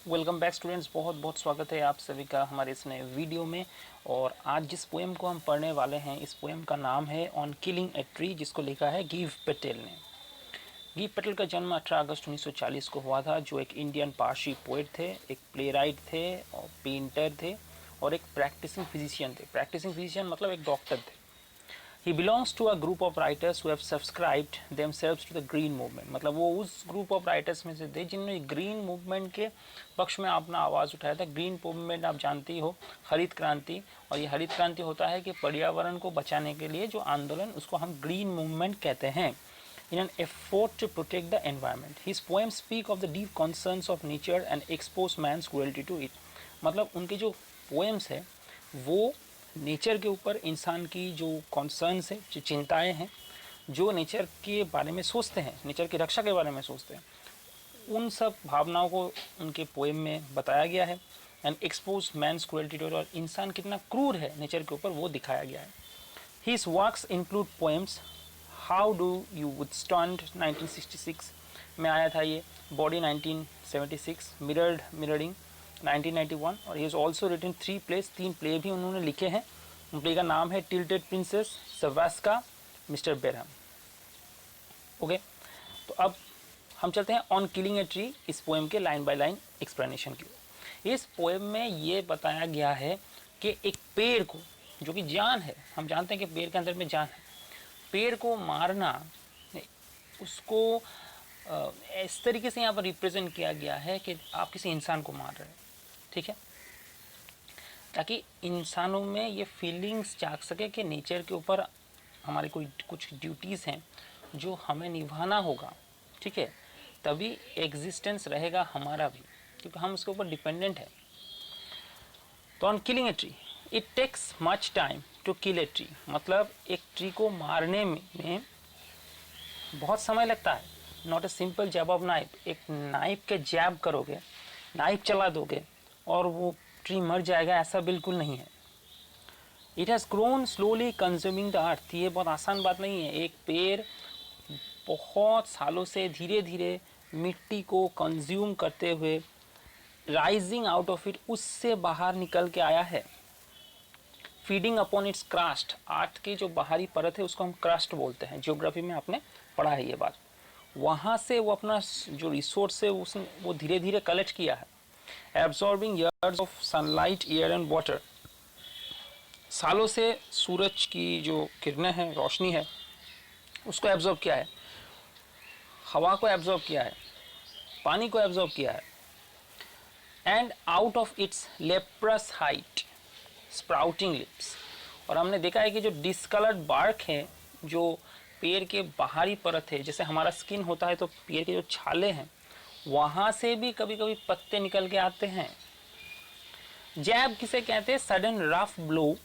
Welcome back students, बहुत बहुत स्वागत है आप सभी का हमारे इस नए वीडियो में। और आज जिस पोएम को हम पढ़ने वाले हैं, इस पोएम का नाम है ऑन किलिंग ए ट्री, जिसको लिखा है गिव पटेल ने। गिव पटेल का जन्म 18 अगस्त 1940 को हुआ था, जो एक इंडियन पारसी पोएट थे, एक प्लेराइट थे और पेंटर थे और एक प्रैक्टिसिंग फिजिशियन थे। प्रैक्टिसिंग फिजिशियन मतलब एक डॉक्टर थे। He belongs to a group of writers who have subscribed themselves to the green movement। मतलब वो उस ग्रुप ऑफ राइटर्स में से थे जिन्होंने ग्रीन मूवमेंट के पक्ष में अपना आवाज़ उठाया था। ग्रीन मूवमेंट आप जानती हो, हरित क्रांति। और ये हरित क्रांति होता है कि पर्यावरण को बचाने के लिए जो आंदोलन, उसको हम ग्रीन मूवमेंट कहते हैं। In an effort to protect the environment, his poems speak of the deep concerns of nature and expose man's cruelty to it। मतलब उनके जो पोएम्स है वो नेचर के ऊपर इंसान की जो कॉन्सर्न्स है, जो चिंताएं हैं, जो नेचर के बारे में सोचते हैं, नेचर की रक्षा के बारे में सोचते हैं, उन सब भावनाओं को उनके पोएम में बताया गया है। And expose man's cruelty too, और इंसान कितना क्रूर है नेचर के ऊपर, वो दिखाया गया है। His works include poems how do you withstand 1966 में आया था ये, बॉडी 1976, मिररिंग 1991, और he is also written 3 plays, 3 play भी उन्होंने लिखे हैं। उन प्ले का नाम है titled princes, Savaska, mister Behram. Okay, तो अब हम चलते हैं ऑन किलिंग ए ट्री, इस पोएम के लाइन बाय लाइन एक्सप्लेनेशन की। इस पोएम में ये बताया गया है कि एक पेड़ को, जो कि जान है, हम जानते हैं कि पेड़ के अंदर में जान है, पेड़ को मारना, उसको इस तरीके से यहाँ पर रिप्रेजेंट किया गया है कि आप किसी इंसान को मार रहे हैं, ठीक है, ताकि इंसानों में ये फीलिंग्स जाग सके कि नेचर के ऊपर हमारी कोई कुछ ड्यूटीज़ हैं जो हमें निभाना होगा, ठीक है, तभी एग्जिस्टेंस रहेगा हमारा भी, क्योंकि हम उसके ऊपर डिपेंडेंट है। तो on killing a tree, it takes much time to kill a tree, मतलब एक ट्री को मारने में बहुत समय लगता है। Not a simple jab of knife, एक नाइफ के जैब करोगे, नाइफ चला दोगे और वो ट्री मर जाएगा, ऐसा बिल्कुल नहीं है। It has grown slowly consuming the earth, ये बहुत आसान बात नहीं है। एक पेड़ बहुत सालों से धीरे धीरे मिट्टी को कंज्यूम करते हुए, राइजिंग आउट ऑफ इट, उससे बाहर निकल के आया है। फीडिंग अपॉन इट्स क्रस्ट, अर्थ की जो बाहरी परत है उसको हम क्रस्ट बोलते हैं, ज्योग्राफी में आपने पढ़ा है ये बात। वहाँ से वो अपना जो रिसोर्स है उसने वो धीरे धीरे कलेक्ट किया है। Absorbing years of sunlight, air and water, सालों से सूरज की जो किरणें हैं, रोशनी है, उसको एब्जॉर्ब किया है, हवा को एब्जॉर्ब किया है, पानी को एब्जॉर्ब किया है। And out of its leprous height sprouting lips, और हमने देखा है कि जो डिस्कलर्ड बार्क है, जो पेड़ के बाहरी परत है, जैसे हमारा स्किन होता है तो पेड़ के जो छाले हैं वहाँ से भी कभी कभी पत्ते निकल के आते हैं। जैब किसे कहते हैं? Sudden rough blow.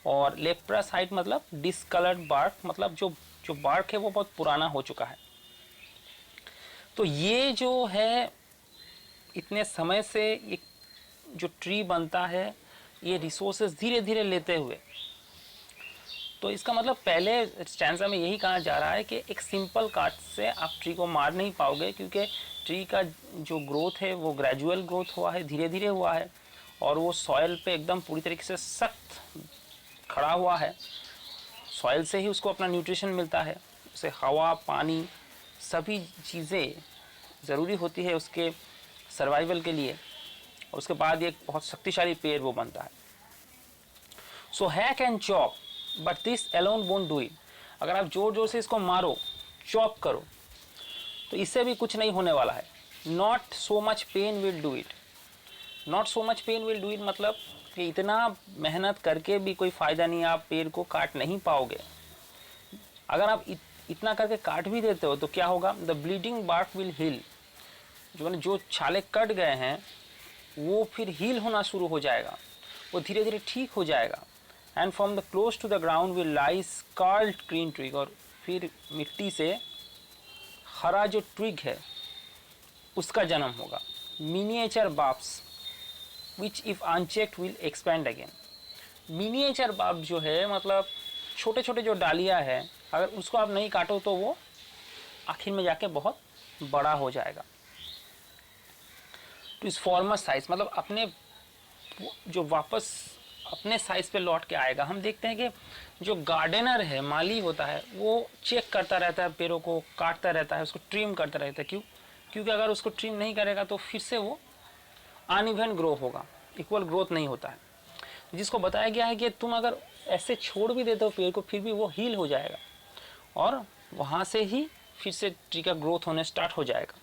और लेप्रस हाइट मतलब डिस्कलर्ड बार्क, मतलब जो बार्क है वो बहुत पुराना हो चुका है। तो ये जो है, इतने समय से एक जो ट्री बनता है, ये रिसोर्सेज धीरे धीरे लेते हुए, तो इसका मतलब पहले स्टैंजा में यही कहा जा रहा है कि एक सिंपल काट से आप ट्री को मार नहीं पाओगे, क्योंकि ट्री का जो ग्रोथ है वो ग्रेजुअल ग्रोथ हुआ है, धीरे धीरे हुआ है, और वो सॉइल पे एकदम पूरी तरीके से सख्त खड़ा हुआ है। सॉइल से ही उसको अपना न्यूट्रिशन मिलता है, उसे हवा, पानी, सभी चीज़ें ज़रूरी होती है उसके सर्वाइवल के लिए, और उसके बाद एक बहुत शक्तिशाली पेड़ वो बनता है। So hack and chop but this alone won't do it, अगर आप जोर जोर से इसको मारो, चॉप करो, तो इससे भी कुछ नहीं होने वाला है। Not so much pain will do it, not so much pain will do it मतलब कि इतना मेहनत करके भी कोई फ़ायदा नहीं, आप पेड़ को काट नहीं पाओगे। अगर आप इतना करके काट भी देते हो तो क्या होगा? The bleeding bark will heal, जो छाले कट गए हैं वो फिर हील होना शुरू हो जाएगा, वो धीरे धीरे ठीक हो जाएगा। And from the close to the ground will lie curled green twig, और फिर मिट्टी से हरा जो ट्विग है उसका जन्म होगा। Miniature बाप्स which if unchecked will expand again, miniature बाप जो है मतलब छोटे छोटे जो डालियाँ है, अगर उसको आप नहीं काटो तो वो आखिर में जाके बहुत बड़ा हो जाएगा। टू इस फॉर्मर साइज, मतलब अपने जो वापस अपने साइज पे लौट के आएगा। हम देखते हैं कि जो गार्डनर है, माली होता है, वो चेक करता रहता है, पेड़ों को काटता रहता है, उसको ट्रिम करता रहता है। क्यों? क्योंकि अगर उसको ट्रिम नहीं करेगा तो फिर से वो अनइवन ग्रो होगा, इक्वल ग्रोथ नहीं होता है। जिसको बताया गया है कि तुम अगर ऐसे छोड़ भी देते हो पेड़ को, फिर भी वो हील हो जाएगा और वहाँ से ही फिर से ट्री का ग्रोथ होने स्टार्ट हो जाएगा।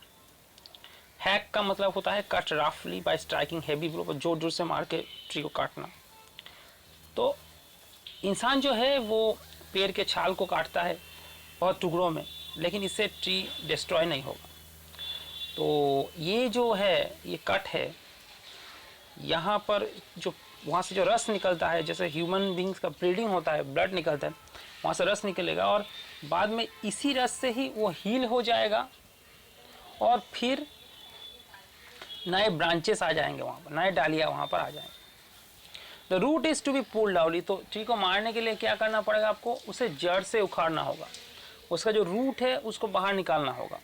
हैक का मतलब होता है कट रफली बाय स्ट्राइकिंग हेवी ब्लो, जोर जोर से मार के ट्री को काटना। तो इंसान जो है वो पेड़ के छाल को काटता है बहुत टुकड़ों में, लेकिन इससे ट्री डिस्ट्रॉय नहीं होगा। तो ये जो है, ये कट है, यहाँ पर जो वहाँ से जो रस निकलता है, जैसे ह्यूमन बींग्स का ब्रीडिंग होता है, ब्लड निकलता है, वहाँ से रस निकलेगा और बाद में इसी रस से ही वो हील हो जाएगा और फिर नए ब्रांचेस आ जाएंगे, वहाँ पर नए डालियाँ वहाँ पर आ जाएंगे। The root is to be pulled out. तो ट्री को मारने के लिए क्या करना पड़ेगा आपको? उसे जड़ से उखाड़ना होगा, उसका जो रूट है उसको बाहर निकालना होगा।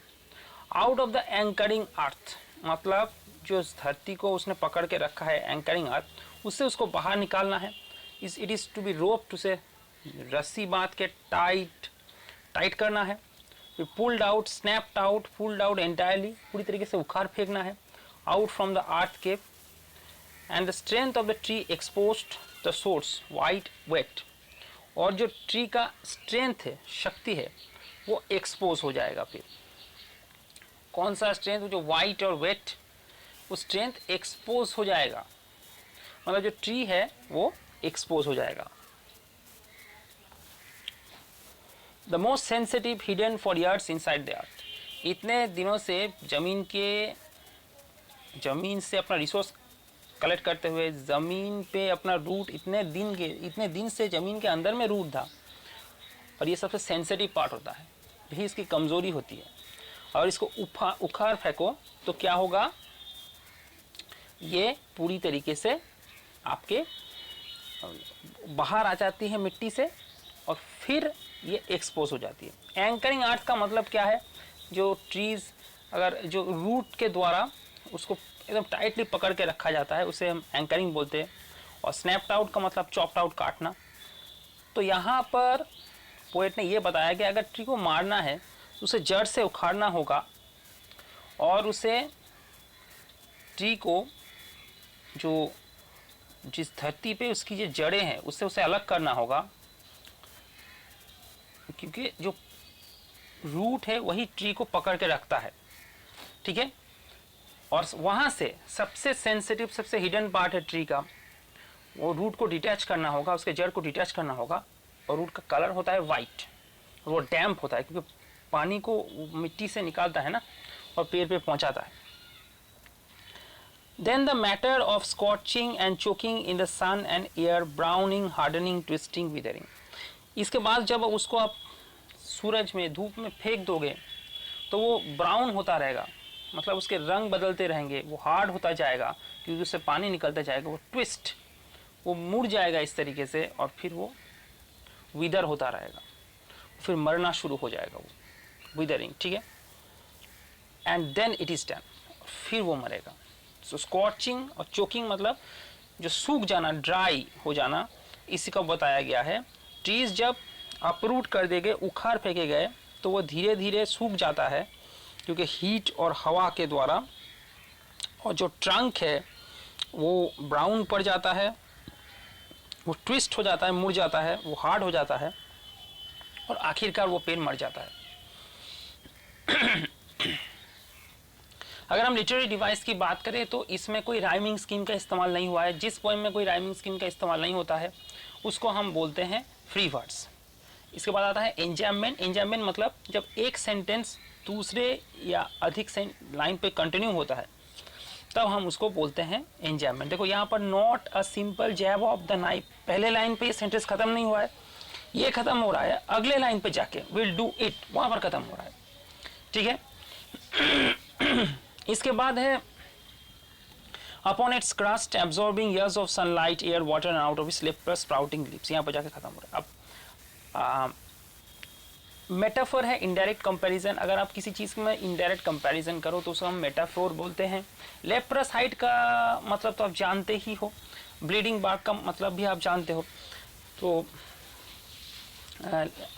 आउट ऑफ द एंकरिंग अर्थ, मतलब जो धरती को उसने पकड़ के रखा है, एंकरिंग अर्थ, उससे उसको बाहर निकालना है। It is to be roped, उसे रस्सी बांध के टाइट करना है। फिर pulled out, snapped out, pulled out entirely, पूरी तरीके से उखाड़ फेंकना है out from the earth cave. And the strength of the tree exposed the source white wet, और जो ट्री का स्ट्रेंथ है, शक्ति है, वो एक्सपोज हो जाएगा। फिर कौन सा स्ट्रेंथ? जो वाइट और वेट, वो स्ट्रेंथ एक्सपोज हो जाएगा, मतलब जो ट्री है वो एक्सपोज हो जाएगा। The most sensitive hidden for years inside the earth, इतने दिनों से जमीन से अपना रिसोर्स कलेक्ट करते हुए, ज़मीन पे अपना रूट, इतने दिन से ज़मीन के अंदर में रूट था, और ये सबसे सेंसिटिव पार्ट होता है, यही इसकी कमज़ोरी होती है। और इसको उखाड़ फेंको तो क्या होगा? ये पूरी तरीके से आपके बाहर आ जाती है मिट्टी से और फिर ये एक्सपोज हो जाती है। एंकरिंग अर्थ का मतलब क्या है? जो ट्रीज़ अगर जो रूट के द्वारा उसको एकदम टाइटली पकड़ के रखा जाता है, उसे हम एंकरिंग बोलते हैं। और स्नैप्ड आउट का मतलब चॉप्ड आउट, काटना। तो यहाँ पर पोएट ने ये बताया कि अगर ट्री को मारना है तो उसे जड़ से उखाड़ना होगा और उसे ट्री को जो जिस धरती पे उसकी जो जड़ें हैं उससे उसे अलग करना होगा, क्योंकि जो रूट है वही ट्री को पकड़ के रखता है, ठीक है। और वहाँ से सबसे सेंसिटिव, सबसे हिडन पार्ट है ट्री का, वो रूट को डिटैच करना होगा, उसके जड़ को डिटैच करना होगा। और रूट का कलर होता है वाइट, और वो डैम्प होता है क्योंकि पानी को मिट्टी से निकालता है ना और पेड़ पे पहुँचाता है। Then the matter of scorching and choking in the sun and air, browning, hardening, twisting, withering. इसके बाद जब उसको आप सूरज में, धूप में फेंक दोगे तो वो ब्राउन होता रहेगा, मतलब उसके रंग बदलते रहेंगे, वो हार्ड होता जाएगा क्योंकि उससे पानी निकलता जाएगा, वो ट्विस्ट, वो मुड़ जाएगा इस तरीके से, और फिर वो विदर होता रहेगा, फिर मरना शुरू हो जाएगा, वो विदरिंग, ठीक है। And then it is done, फिर वो मरेगा। सो स्कॉचिंग और चोकिंग मतलब जो सूख जाना, ड्राई हो जाना, इसी को बताया गया है। ट्रीज जब अपरूट कर देंगे, उखाड़ फेंके गए, तो वो धीरे धीरे सूख जाता है क्योंकि हीट और हवा के द्वारा, और जो ट्रंक है वो ब्राउन पड़ जाता है, वो ट्विस्ट हो जाता है, मुड़ जाता है, वो हार्ड हो जाता है, और आखिरकार वो पेड़ मर जाता है। अगर हम लिटरेरी डिवाइस की बात करें तो इसमें कोई राइमिंग स्कीम का इस्तेमाल नहीं हुआ है। जिस पोएम में कोई राइमिंग स्कीम का इस्तेमाल नहीं होता है उसको हम बोलते हैं फ्री वर्ड्स। इसके बाद आता है एंजैममेंट। एंजैममेंट मतलब जब एक सेंटेंस दूसरे या अधिक लाइन पे कंटिन्यू होता है तब हम उसको बोलते हैं एंजैममेंट। देखो यहाँ पर not a simple jab of the knife, पहले लाइन पे ये सेंटेंस खत्म नहीं हुआ है, ये खत्म हो रहा है अगले लाइन पे जाके, विल डू इट, वहाँ पर खत्म हो रहा है, ठीक है। इसके बाद है upon its crust absorbing years of sunlight, air, water and out of its lip sprouting lips, यहाँ पर जाके खत्म हो रहा है। अब मेटाफोर है इनडायरेक्ट कंपैरिजन। अगर आप किसी चीज़ में इनडायरेक्ट कंपैरिजन करो तो उसको हम मेटाफोर बोलते हैं। लेप्रोसाइट का मतलब तो आप जानते ही हो, ब्लीडिंग बार्क का मतलब भी आप जानते हो। तो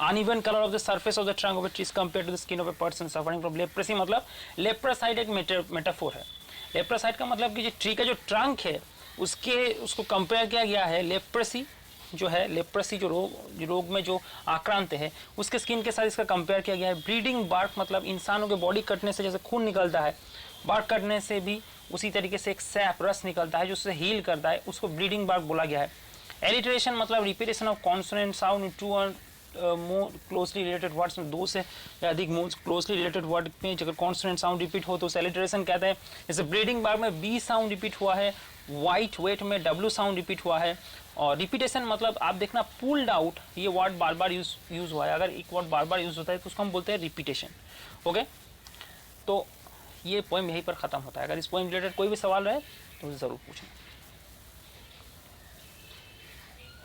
uneven color of the surface of the trunk of a tree is compared to the skin of a person suffering from leprosy, मतलब लेप्रोसाइट एक मेटाफोर है। लेप्रोसाइट का मतलब कि जो ट्री का जो ट्रंक है उसको कंपेयर किया गया है लेप्रोसी जो है, लेप्रोसी जो रोग में जो आक्रांत है उसके स्किन के साथ इसका कंपेयर किया गया है। ब्लीडिंग बार्क मतलब इंसानों के बॉडी कटने से जैसे खून निकलता है, बार्क कटने से भी उसी तरीके से एक सैप रस निकलता है जो उससे हील करता है, उसको ब्लीडिंग बार्क बोला गया है। एलिट्रेशन मतलब repetition of consonant sound in two more closely related words में, दो से अधिक मोर क्लोजली रिलेटेड वर्ड में अगर कॉन्सोनेंट साउंड रिपीट हो तो उसे एलिट्रेशन कहते हैं। जैसे ब्लीडिंग बार्क में बी साउंड रिपीट हुआ है, वाइट वेट में डब्ल्यू साउंड रिपीट हुआ है। और रिपीटेशन मतलब आप देखना पुल्ड आउट, ये वर्ड बार बार यूज हुआ है। अगर एक वर्ड बार बार यूज होता है तो उसको हम बोलते हैं रिपीटेशन। ओके, तो ये पोएम यहीं पर ख़त्म होता है। अगर इस पोएम रिलेटेड कोई भी सवाल रहे तो ज़रूर पूछें।